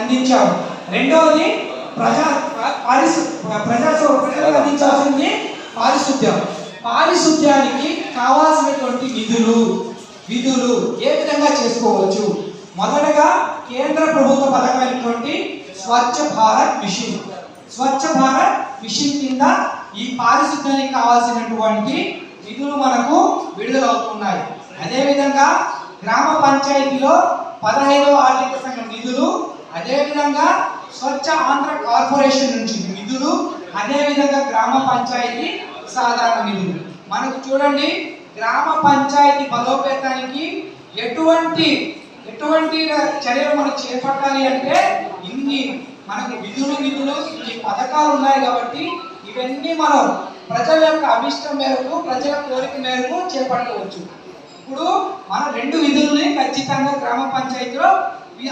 అందించారు. రెండవది ప్రజలకు అందించాల్సింది పారిశుద్ధ్యం. పారిశుద్ధ్యానికి కావాల్సినటువంటి విధులు ఏ విధంగా చేసుకోవచ్చు? మొదటగా కేంద్ర ప్రభుత్వ పథకమైనటువంటి స్వచ్ఛ భారత్ మిషన్ కింద ఈ పారిశుద్ధ్యానికి కావాల్సినటువంటి నిధులు మనకు విడుదలవుతున్నాయి. అదేవిధంగా గ్రామ పంచాయతీలో 15వ ఆర్థిక సంఘం నిధులు, అదేవిధంగా స్వచ్ఛ ఆంధ్ర కార్పొరేషన్ నుంచి నిధులు, అదేవిధంగా గ్రామ పంచాయతీ సాధారణ నిధులు. మనకు చూడండి, గ్రామ పంచాయతీ బలోపేతానికి ఎటువంటి చర్యలు మనం చేపట్టాలి అంటే ఇన్ని మనకు నిధులు ఈ పథకాలు ఉన్నాయి కాబట్టి ఇవన్నీ మనం ప్రజల యొక్క అభిష్టం మేరకు, ప్రజల కోరిక మేరకు చేపట్టవచ్చు. ఇప్పుడు మనం 2 విధులని ఖచ్చితంగా గ్రామ పంచాయతీలో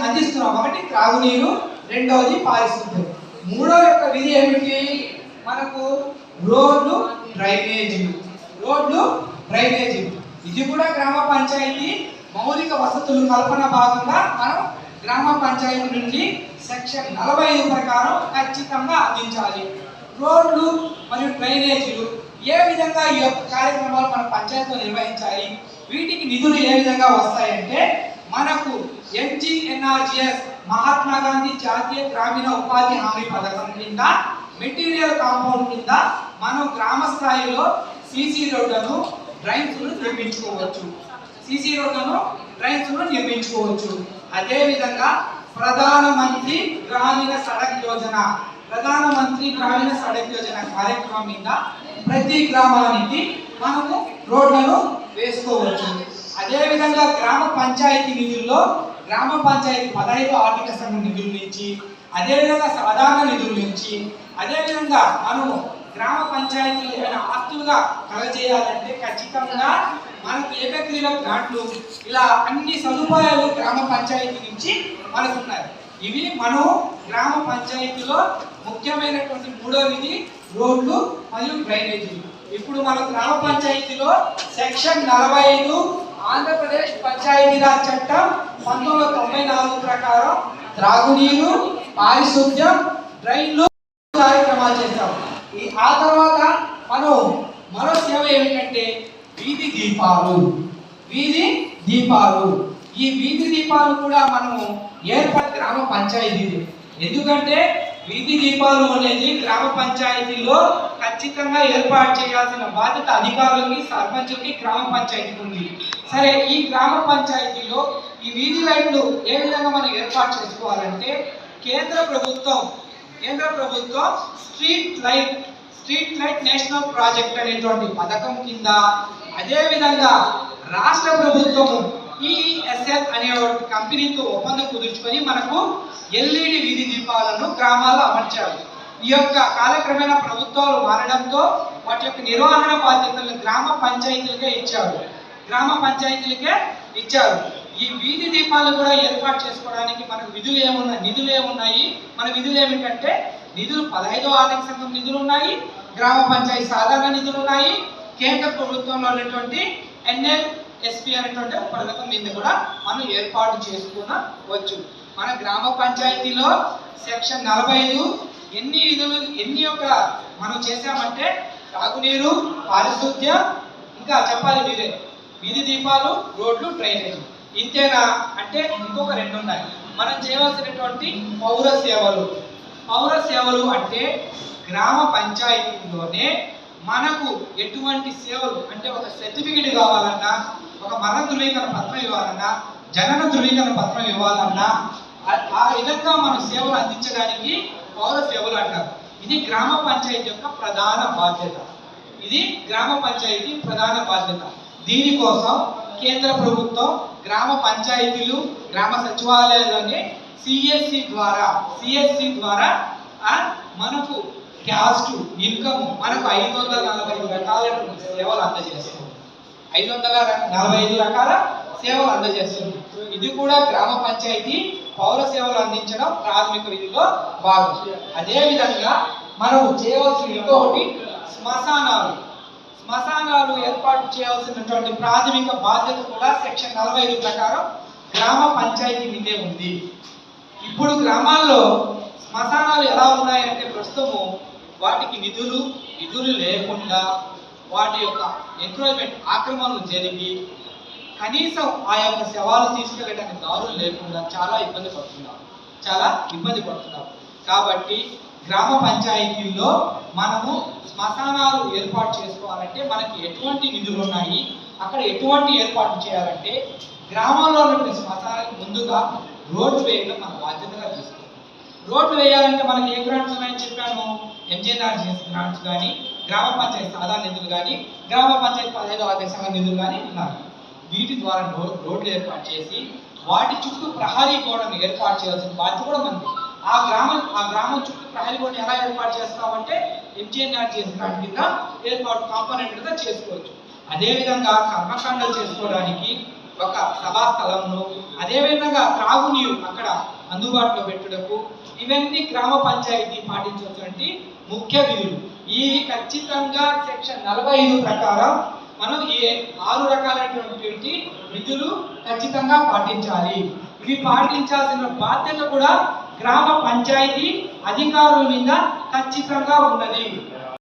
అందిస్తున్నాం. ఒకటి త్రాగునీరు, రెండవది పారిశుద్ధ్యం. మూడో యొక్క విధి ఏమిటి? మనకు రోడ్లు డ్రైనేజీలు. ఇది కూడా గ్రామ పంచాయతీ మౌలిక వసతులు కల్పన భాగంగా మనం గ్రామ పంచాయతీ నుండి సెక్షన్ 45 ప్రకారం ఖచ్చితంగా అందించాలి. రోడ్లు మరియు డ్రైనేజీలు ఏ విధంగా ఈ యొక్క కార్యక్రమాలు మన పంచాయతీలో నిర్వహించాలి? వీటికి నిధులు ఏ విధంగా వస్తాయంటే మనకు MGNRGS మహాత్మా గాంధీ జాతీయ గ్రామీణ ఉపాధి హామీ పథకం కింద మెటీరియల్ కాంపౌండ్ కింద మనం గ్రామ స్థాయిలో సీసీ రోడ్లను డ్రైన్స్ నిర్మించుకోవచ్చు. అదేవిధంగా ప్రధానమంత్రి గ్రామీణ సడక్ యోజన కార్యక్రమం మీద ప్రతి గ్రామానికి మనము రోడ్లను వేసుకోవచ్చు. అదేవిధంగా గ్రామ పంచాయతీ నిధుల్లో గ్రామ పంచాయతీ 15వ ఆర్థిక సంఘం నిధుల నుంచి, అదేవిధంగా సాధారణ నిధుల నుంచి, అదేవిధంగా మనము గ్రామ పంచాయతీలు ఏమైనా ఆస్తులుగా కలగజేయాలంటే ఖచ్చితంగా మనకు ఏకగ్రీవ గ్రాంట్లు, ఇలా అన్ని సదుపాయాలు గ్రామ పంచాయతీ నుంచి మనకు ఉన్నాయి. ఇవి మనం గ్రామ పంచాయతీలో ముఖ్యమైనటువంటి మూడో విధి రోడ్లు మరియు డ్రైనేజీలు. ఇప్పుడు మన గ్రామ పంచాయతీలో సెక్షన్ 45 ఆంధ్రప్రదేశ్ పంచాయతీరాజ్ చట్టం 1994 ప్రకారం త్రాగునీరు, పారిశుద్ధ్యం, డ్రైన్లు కార్యక్రమాలు చేస్తాం. ఆ తర్వాత మనం మరో సేవ ఏమిటంటే వీధి దీపాలు. ఈ వీధి దీపాలు కూడా మనము గ్రామ పంచాయతీలు. ఎందుకంటే వీధి దీపాలు అనేది గ్రామ పంచాయతీలో ఖచ్చితంగా ఏర్పాటు చేయాల్సిన బాధ్యత అధికారులకి, సర్పంచులకి, గ్రామ పంచాయతీకి ఉంది. సరే, ఈ గ్రామ పంచాయతీలో ఈ వీధి లైట్లు ఏ విధంగా మనం ఏర్పాటు చేసుకోవాలంటే కేంద్ర ప్రభుత్వం స్ట్రీట్ లైట్ నేషనల్ ప్రాజెక్ట్ అనేటువంటి పథకం కింద, అదేవిధంగా రాష్ట్ర ప్రభుత్వము ESL అనే కంపెనీతో ఒప్పందం కుదుర్చుకొని మనకు LED వీధి దీపాలను గ్రామాల్లో అమర్చారు. ఈ యొక్క కాలక్రమేణా ప్రభుత్వాలు మారడంతో వాటి యొక్క నిర్వహణ బాధ్యతలను గ్రామ పంచాయతీలకే ఇచ్చారు. ఈ వీధి దీపాలను కూడా ఏర్పాటు చేసుకోవడానికి మనకు నిధులు ఏమున్నాయి? మన విధులు ఏమిటంటే నిధులు 15వ ఆర్థిక సంఘం నిధులు ఉన్నాయి, గ్రామ పంచాయతీ సాధారణ నిధులు ఉన్నాయి, కేంద్ర ప్రభుత్వంలో ఉన్నటువంటి NLSP అనేటువంటి పథకం మీద కూడా మనం ఏర్పాటు చేసుకోవచ్చు. మన గ్రామ పంచాయతీలో సెక్షన్ 45 ఎన్ని మనం చేసామంటే తాగునీరు, పారిశుద్ధ్యం, ఇంకా చెప్పాలి మీరే, వీధి దీపాలు, రోడ్లు, డ్రైనేజ్. ఇంతేనా అంటే ఇంకొక 2 ఉన్నాయి. మనం చేయవలసినటువంటి పౌర సేవలు అంటే గ్రామ పంచాయతీలోనే మనకు ఎటువంటి సేవలు అంటే ఒక సర్టిఫికేట్ కావాలన్నా, ఒక మరణ ధృవీకరణ పత్రం ఇవ్వాలన్నా, జనన ధృవీకరణ పత్రం ఇవ్వాలన్నా, ఆ విధంగా మనం సేవలు అందించడానికి పౌర సేవలు అంటారు. ఇది గ్రామ పంచాయతీ యొక్క ప్రధాన బాధ్యత. దీనికోసం కేంద్ర ప్రభుత్వం గ్రామ పంచాయతీలు, గ్రామ సచివాలయాల్లోనే సిఎస్సి ద్వారా మనకు క్యాస్ట్ ఇన్కమ్ మనకు 545 రకాల సేవలు అందజేస్తుంది. 545 రకాల సేవలు అందజేస్తుంది. ఇది కూడా గ్రామ పంచాయతీ పౌర సేవలు అందించడం ప్రాథమిక విధిలో భాగం. అదేవిధంగా మనం చేయవలసిన ఇంకొకటి శ్మశానాలు ఏర్పాటు చేయాల్సినటువంటి ప్రాథమిక బాధ్యత కూడా సెక్షన్ 45 ప్రకారం గ్రామ పంచాయతీ మీదే ఉంది. ఇప్పుడు గ్రామాల్లో శ్మశానాలు ఎలా ఉన్నాయంటే ప్రస్తుతము వాటికి నిధులు లేకుండా వాటి యొక్క ఎంక్రోచ్మెంట్ ఆక్రమణలు జరిగి కనీసం ఆ యొక్క శవాలు తీసుకెళ్ళడానికి దారులు లేకుండా చాలా ఇబ్బంది పడుతున్నారు. కాబట్టి గ్రామ పంచాయతీల్లో మనము శ్మశానాలు ఏర్పాటు చేసుకోవాలంటే మనకి ఎటువంటి నిధులు ఉన్నాయి, అక్కడ ఎటువంటి ఏర్పాటు చేయాలంటే గ్రామంలో ఉన్న శ్మశానానికి ముందుగా రోడ్డు వేయడం మన బాధ్యతగా తీసుకోవాలి. రోడ్డు వేయాలంటే మనకి ఏ గ్రాంట్స్ ఉన్నాయని చెప్పాను, ఎంజీఎన్ఆర్జీఎస్ గ్రాంట్స్ కానీ, గ్రామ పంచాయతీ సాధారణ నిధులు కానీ, గ్రామ పంచాయతీ 15వ ఆర్థిక సంఘం నిధులు కానీ ఉన్నాయి. వీటి ద్వారా రోడ్లు ఏర్పాటు చేసి వాటి చుట్టూ ప్రహరీ గోడను ఏర్పాటు చేయాల్సిన బాధ్యత కూడా మనది. ఆ గ్రామం చుట్టూ ప్రహరీ గోడను ఎలా ఏర్పాటు చేస్తామంటే ఎంజీఎన్ఆర్జీఎస్ గ్రాంట్ కింద ఏర్పాటు కాంపోనెంట్గా చేసుకోవచ్చు. అదేవిధంగా కర్మకాండలు చేసుకోవడానికి ఒక సభా స్థలంను, అదేవిధంగా త్రాగునీరు అక్కడ అందుబాటులో పెట్టుటకు ఇవన్నీ గ్రామ పంచాయతీ పాటించినటువంటి ముఖ్య విధులు. ఇవి ఖచ్చితంగా సెక్షన్ 45 ప్రకారం మనం ఈ 6 రకాలైనటువంటి విధులు ఖచ్చితంగా పాటించాలి. ఇవి పాటించాల్సిన బాధ్యత కూడా గ్రామ పంచాయతీ అధికారుల మీద ఖచ్చితంగా ఉన్నది.